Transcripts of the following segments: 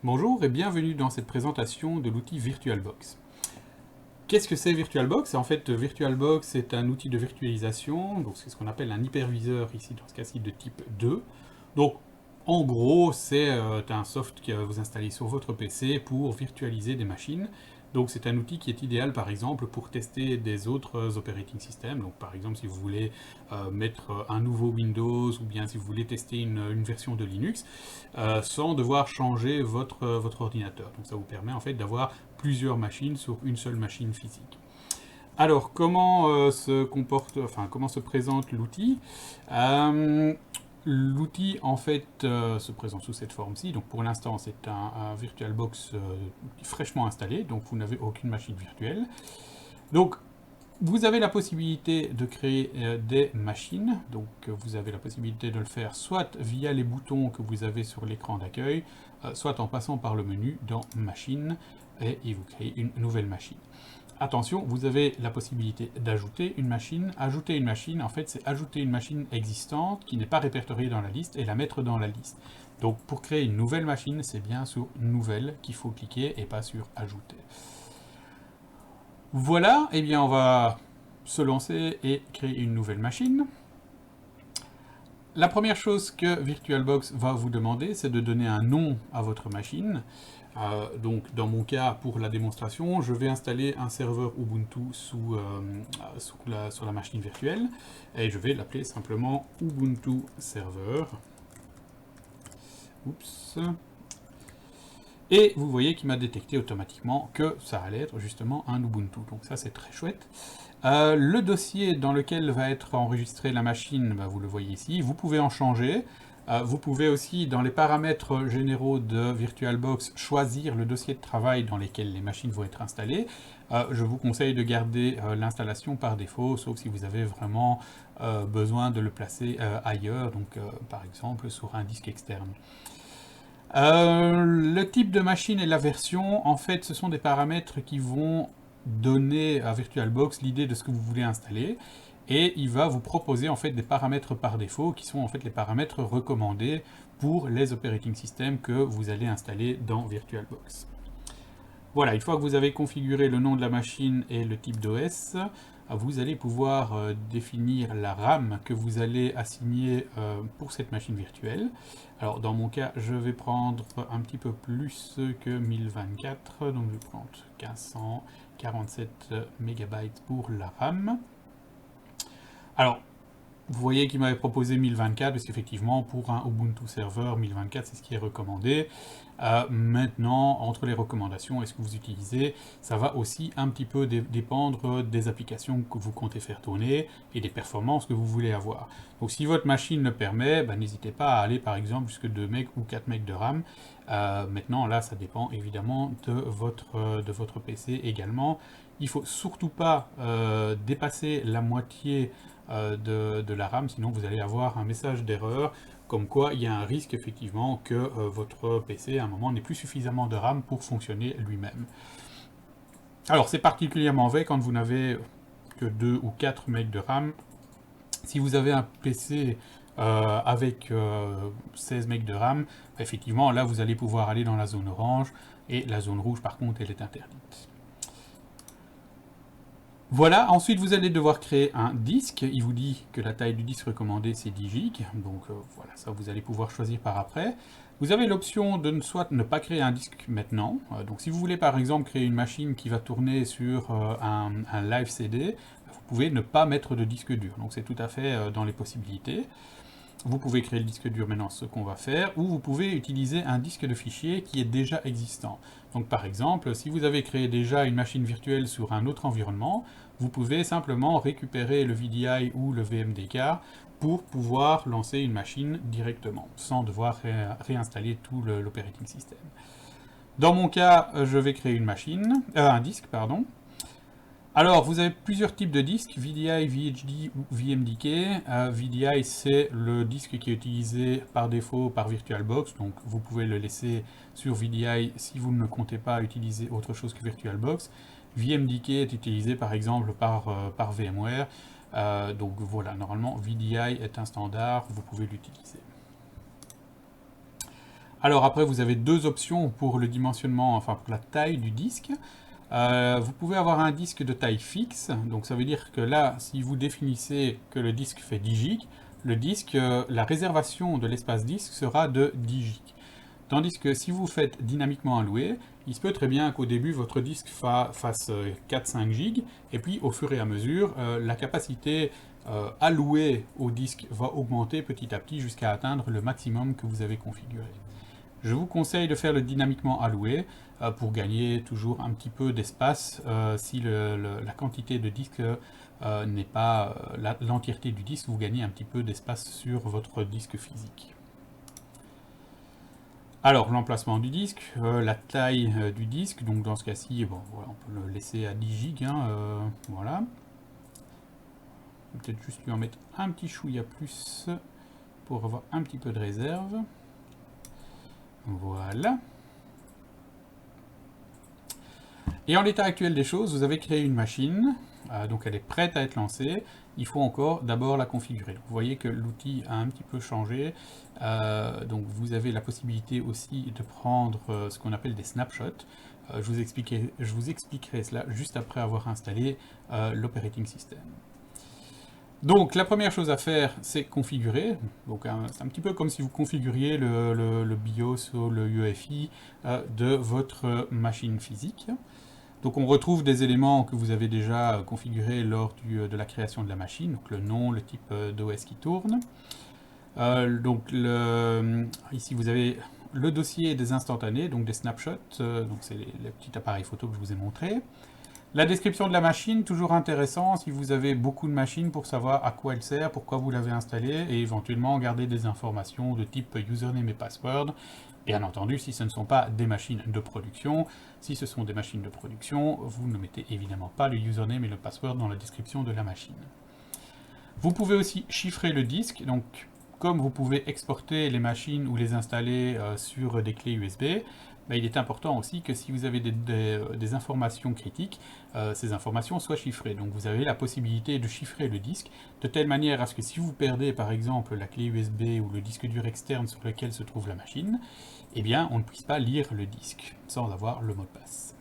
Bonjour et bienvenue dans cette présentation de l'outil VirtualBox. Qu'est-ce que c'est VirtualBox? En fait, VirtualBox est un outil de virtualisation, donc c'est ce qu'on appelle un hyperviseur ici dans ce cas-ci de type 2. Donc en gros, c'est un soft que vous installez sur votre PC pour virtualiser des machines. Donc c'est un outil qui est idéal par exemple pour tester des autres operating systems. Donc par exemple si vous voulez mettre un nouveau Windows ou bien si vous voulez tester une version de Linux sans devoir changer votre ordinateur. Donc ça vous permet en fait d'avoir plusieurs machines sur une seule machine physique. Alors, comment se présente l'outil? L'outil, en fait, se présente sous cette forme-ci. Donc, pour l'instant, c'est un VirtualBox fraîchement installé, donc vous n'avez aucune machine virtuelle. Donc, vous avez la possibilité de créer des machines. Donc, vous avez la possibilité de le faire soit via les boutons que vous avez sur l'écran d'accueil, soit en passant par le menu dans Machine, et il vous crée une nouvelle machine. Attention, vous avez la possibilité d'ajouter une machine. Ajouter une machine, en fait, c'est ajouter une machine existante qui n'est pas répertoriée dans la liste et la mettre dans la liste. Donc, pour créer une nouvelle machine, c'est bien sur Nouvelle qu'il faut cliquer et pas sur Ajouter. Voilà, et bien on va se lancer et créer une nouvelle machine. La première chose que VirtualBox va vous demander, c'est de donner un nom à votre machine. Donc dans mon cas, pour la démonstration, je vais installer un serveur Ubuntu sur la machine virtuelle et je vais l'appeler simplement Ubuntu Server. Oups. Et vous voyez qu'il m'a détecté automatiquement que ça allait être justement un Ubuntu. Donc ça c'est très chouette. Le dossier dans lequel va être enregistrée la machine, vous le voyez ici, vous pouvez en changer. Vous pouvez aussi, dans les paramètres généraux de VirtualBox, choisir le dossier de travail dans lequel les machines vont être installées. Je vous conseille de garder l'installation par défaut, sauf si vous avez vraiment besoin de le placer ailleurs, donc par exemple sur un disque externe. Le type de machine et la version, en fait, ce sont des paramètres qui vont donner à VirtualBox l'idée de ce que vous voulez installer, et il va vous proposer en fait des paramètres par défaut qui sont en fait les paramètres recommandés pour les operating systems que vous allez installer dans VirtualBox. Voilà, une fois que vous avez configuré le nom de la machine et le type d'OS, vous allez pouvoir définir la RAM que vous allez assigner pour cette machine virtuelle. Alors dans mon cas, je vais prendre un petit peu plus que 1024, donc je vais prendre 1547 MB pour la RAM. Alors, vous voyez qu'il m'avait proposé 1024, parce qu'effectivement, pour un Ubuntu serveur, 1024, c'est ce qui est recommandé. Maintenant, entre les recommandations et ce que vous utilisez, ça va aussi un petit peu dépendre des applications que vous comptez faire tourner et des performances que vous voulez avoir. Donc si votre machine le permet, n'hésitez pas à aller par exemple jusque 2 MB ou 4 MB de RAM. Maintenant, là, ça dépend évidemment de votre PC également. Il ne faut surtout pas dépasser la moitié de la RAM, sinon vous allez avoir un message d'erreur comme quoi il y a un risque effectivement que votre PC à un moment n'ait plus suffisamment de RAM pour fonctionner lui-même. Alors c'est particulièrement vrai quand vous n'avez que 2 ou 4 MB de RAM. Si vous avez un PC avec 16 MB de RAM, effectivement là vous allez pouvoir aller dans la zone orange, et la zone rouge par contre elle est interdite. Voilà, ensuite vous allez devoir créer un disque. Il vous dit que la taille du disque recommandé c'est 10 Go, donc voilà, ça vous allez pouvoir choisir par après. Vous avez l'option de soit ne pas créer un disque maintenant, donc si vous voulez par exemple créer une machine qui va tourner sur un live CD, vous pouvez ne pas mettre de disque dur, donc c'est tout à fait dans les possibilités. Vous pouvez créer le disque dur maintenant, ce qu'on va faire, ou vous pouvez utiliser un disque de fichiers qui est déjà existant. Donc par exemple, si vous avez créé déjà une machine virtuelle sur un autre environnement, vous pouvez simplement récupérer le VDI ou le VMDK pour pouvoir lancer une machine directement, sans devoir réinstaller tout l'operating system. Dans mon cas, je vais créer une machine, un disque, pardon. Alors, vous avez plusieurs types de disques, VDI, VHD ou VMDK. VDI, c'est le disque qui est utilisé par défaut par VirtualBox, donc vous pouvez le laisser sur VDI si vous ne comptez pas utiliser autre chose que VirtualBox. VMDK est utilisé par exemple par VMware, donc voilà, normalement VDI est un standard, vous pouvez l'utiliser. Alors après, vous avez deux options pour le dimensionnement, enfin pour la taille du disque. Vous pouvez avoir un disque de taille fixe, donc ça veut dire que là, si vous définissez que le disque fait 10 Go, le disque, la réservation de l'espace disque sera de 10 Go. Tandis que si vous faites dynamiquement alloué, il se peut très bien qu'au début votre disque fasse 4-5 Go, et puis au fur et à mesure, la capacité allouée au disque va augmenter petit à petit jusqu'à atteindre le maximum que vous avez configuré. Je vous conseille de faire le dynamiquement alloué pour gagner toujours un petit peu d'espace si la quantité de disque n'est pas l'entièreté du disque, vous gagnez un petit peu d'espace sur votre disque physique. Alors, l'emplacement du disque, la taille du disque, donc dans ce cas-ci, bon, voilà, on peut le laisser à 10 Go, voilà. Peut-être juste lui en mettre un petit chouïa plus pour avoir un petit peu de réserve. Voilà. Et en l'état actuel des choses, vous avez créé une machine, donc elle est prête à être lancée. Il faut encore d'abord la configurer. Vous voyez que l'outil a un petit peu changé. Donc vous avez la possibilité aussi de prendre ce qu'on appelle des snapshots. Je vous expliquerai cela juste après avoir installé l'operating system. Donc la première chose à faire, c'est configurer. Donc c'est un petit peu comme si vous configuriez le BIOS ou le UEFI de votre machine physique. Donc on retrouve des éléments que vous avez déjà configurés lors de la création de la machine, donc le nom, le type d'OS qui tourne. Ici vous avez le dossier des instantanés, donc des snapshots, donc c'est les petits appareils photo que je vous ai montrés. La description de la machine, toujours intéressant si vous avez beaucoup de machines pour savoir à quoi elle sert, pourquoi vous l'avez installée, et éventuellement garder des informations de type username et password. Bien entendu, si ce ne sont pas des machines de production, si ce sont des machines de production, vous ne mettez évidemment pas le username et le password dans la description de la machine. Vous pouvez aussi chiffrer le disque, donc comme vous pouvez exporter les machines ou les installer sur des clés USB, il est important aussi que si vous avez des informations critiques, ces informations soient chiffrées. Donc vous avez la possibilité de chiffrer le disque de telle manière à ce que si vous perdez par exemple la clé USB ou le disque dur externe sur lequel se trouve la machine, eh bien on ne puisse pas lire le disque sans avoir le mot de passe.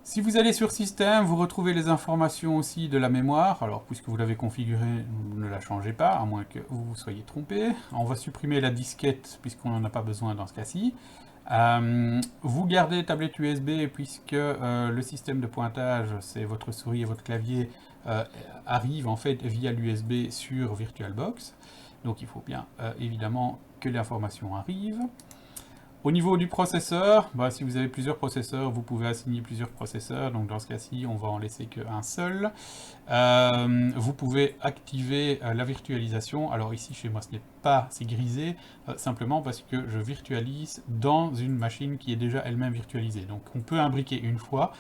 Si vous allez sur Système, vous retrouvez les informations aussi de la mémoire. Alors, puisque vous l'avez configurée, ne la changez pas, à moins que vous vous soyez trompé. On va supprimer la disquette, puisqu'on n'en a pas besoin dans ce cas-ci. Vous gardez tablette USB, puisque le système de pointage, c'est votre souris et votre clavier, arrive en fait via l'USB sur VirtualBox. Donc il faut bien évidemment que l'information arrive. Au niveau du processeur, si vous avez plusieurs processeurs, vous pouvez assigner plusieurs processeurs. Donc dans ce cas-ci, on va en laisser qu'un seul. Vous pouvez activer la virtualisation. Alors ici, chez moi, ce n'est pas, c'est grisé, simplement parce que je virtualise dans une machine qui est déjà elle-même virtualisée. Donc on peut imbriquer une fois,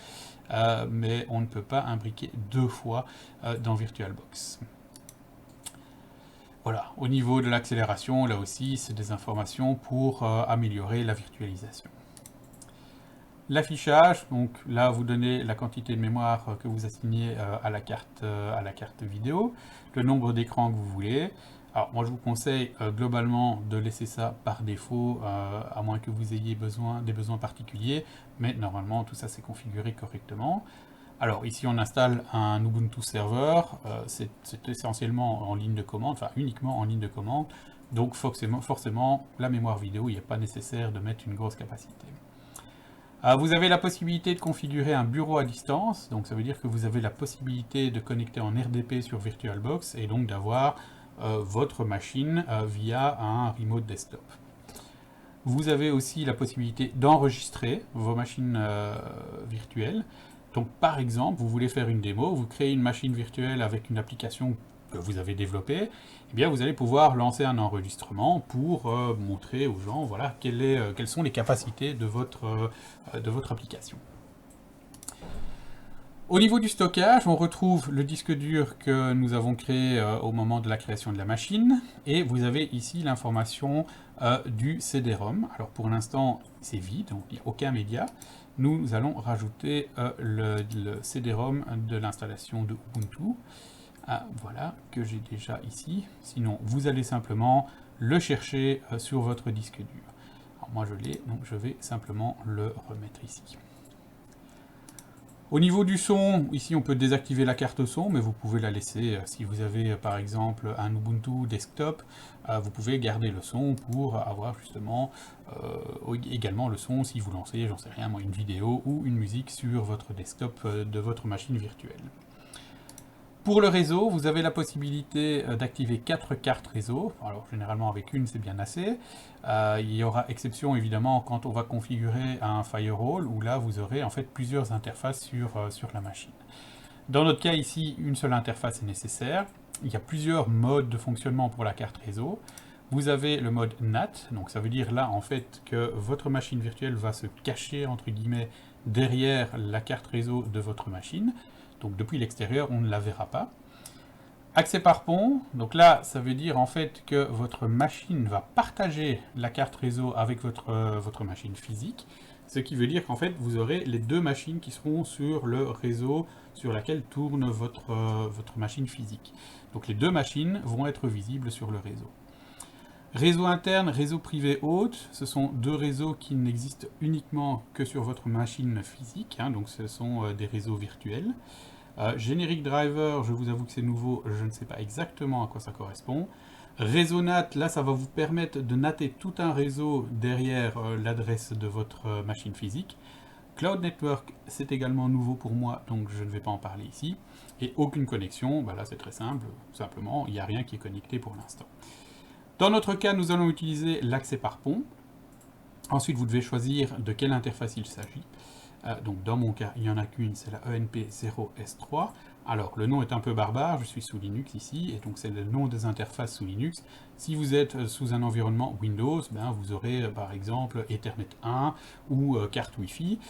mais on ne peut pas imbriquer deux fois dans VirtualBox. Voilà, au niveau de l'accélération, là aussi, c'est des informations pour améliorer la virtualisation. L'affichage, donc là, vous donnez la quantité de mémoire que vous assignez à la carte vidéo, le nombre d'écrans que vous voulez. Alors, moi, je vous conseille globalement de laisser ça par défaut, à moins que vous ayez des besoins particuliers, mais normalement, tout ça, c'est configuré correctement. Alors ici on installe un Ubuntu serveur, c'est essentiellement en ligne de commande, enfin uniquement en ligne de commande, donc forcément la mémoire vidéo, il n'est pas nécessaire de mettre une grosse capacité. Vous avez la possibilité de configurer un bureau à distance, donc ça veut dire que vous avez la possibilité de connecter en RDP sur VirtualBox et donc d'avoir votre machine via un remote desktop. Vous avez aussi la possibilité d'enregistrer vos machines virtuelles. Donc par exemple, vous voulez faire une démo, vous créez une machine virtuelle avec une application que vous avez développée, eh bien vous allez pouvoir lancer un enregistrement pour montrer aux gens voilà, quelles sont les capacités de votre application. Au niveau du stockage, on retrouve le disque dur que nous avons créé au moment de la création de la machine, et vous avez ici l'information du CD-ROM. Alors pour l'instant, c'est vide, donc il n'y a aucun média. Nous allons rajouter le CD-ROM de l'installation de Ubuntu. Voilà, que j'ai déjà ici. Sinon, vous allez simplement le chercher sur votre disque dur. Alors moi je l'ai, donc je vais simplement le remettre ici. Au niveau du son, ici on peut désactiver la carte son, mais vous pouvez la laisser. Si vous avez par exemple un Ubuntu desktop, vous pouvez garder le son pour avoir justement également le son si vous lancez, j'en sais rien moi, une vidéo ou une musique sur votre desktop de votre machine virtuelle. Pour le réseau, vous avez la possibilité d'activer 4 cartes réseau. Alors généralement avec une c'est bien assez. Il y aura exception évidemment quand on va configurer un firewall où là vous aurez en fait plusieurs interfaces sur la machine. Dans notre cas ici, une seule interface est nécessaire. Il y a plusieurs modes de fonctionnement pour la carte réseau. Vous avez le mode NAT, donc ça veut dire là en fait que votre machine virtuelle va se cacher entre guillemets derrière la carte réseau de votre machine. Donc depuis l'extérieur, on ne la verra pas. Accès par pont, donc là, ça veut dire en fait que votre machine va partager la carte réseau avec votre machine physique, ce qui veut dire qu'en fait, vous aurez les deux machines qui seront sur le réseau sur laquelle tourne votre machine physique. Donc les deux machines vont être visibles sur le réseau. Réseau interne, réseau privé hôte, ce sont deux réseaux qui n'existent uniquement que sur votre machine physique, donc ce sont des réseaux virtuels. Generic driver, je vous avoue que c'est nouveau, je ne sais pas exactement à quoi ça correspond. Réseau NAT, là ça va vous permettre de natter tout un réseau derrière l'adresse de votre machine physique. Cloud Network, c'est également nouveau pour moi, donc je ne vais pas en parler ici. Et aucune connexion, là c'est très simple, tout simplement, il n'y a rien qui est connecté pour l'instant. Dans notre cas, nous allons utiliser l'accès par pont. Ensuite, vous devez choisir de quelle interface il s'agit. Donc dans mon cas, il n'y en a qu'une, c'est la ENP0S3. Alors le nom est un peu barbare, je suis sous Linux ici, et donc c'est le nom des interfaces sous Linux. Si vous êtes sous un environnement Windows, vous aurez par exemple Ethernet 1 ou carte Wi-Fi.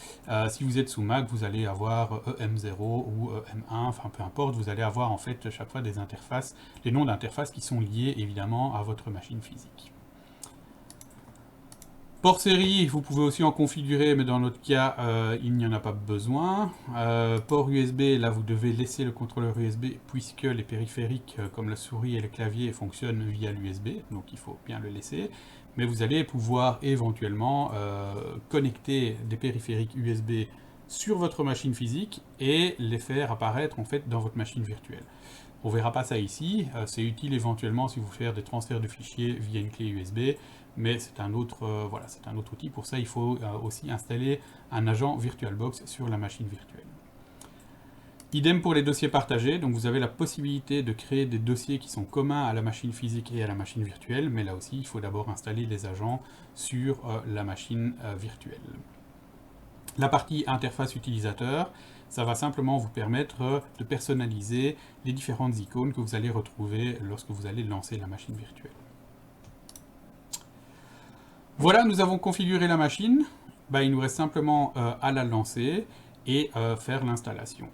Si vous êtes sous Mac, vous allez avoir EM0 ou EM1, enfin peu importe, vous allez avoir en fait chaque fois des interfaces, les noms d'interfaces qui sont liés évidemment à votre machine physique. Port série, vous pouvez aussi en configurer, mais dans notre cas, il n'y en a pas besoin. Port USB, là vous devez laisser le contrôleur USB, puisque les périphériques, comme la souris et le clavier, fonctionnent via l'USB, donc il faut bien le laisser. Mais vous allez pouvoir éventuellement connecter des périphériques USB sur votre machine physique et les faire apparaître en fait dans votre machine virtuelle. On ne verra pas ça ici, c'est utile éventuellement si vous faites des transferts de fichiers via une clé USB, mais c'est un autre outil. Pour ça, il faut aussi installer un agent VirtualBox sur la machine virtuelle. Idem pour les dossiers partagés, donc vous avez la possibilité de créer des dossiers qui sont communs à la machine physique et à la machine virtuelle, mais là aussi, il faut d'abord installer les agents sur la machine virtuelle. La partie interface utilisateur, ça va simplement vous permettre de personnaliser les différentes icônes que vous allez retrouver lorsque vous allez lancer la machine virtuelle. Voilà, nous avons configuré la machine. Il nous reste simplement à la lancer et faire l'installation.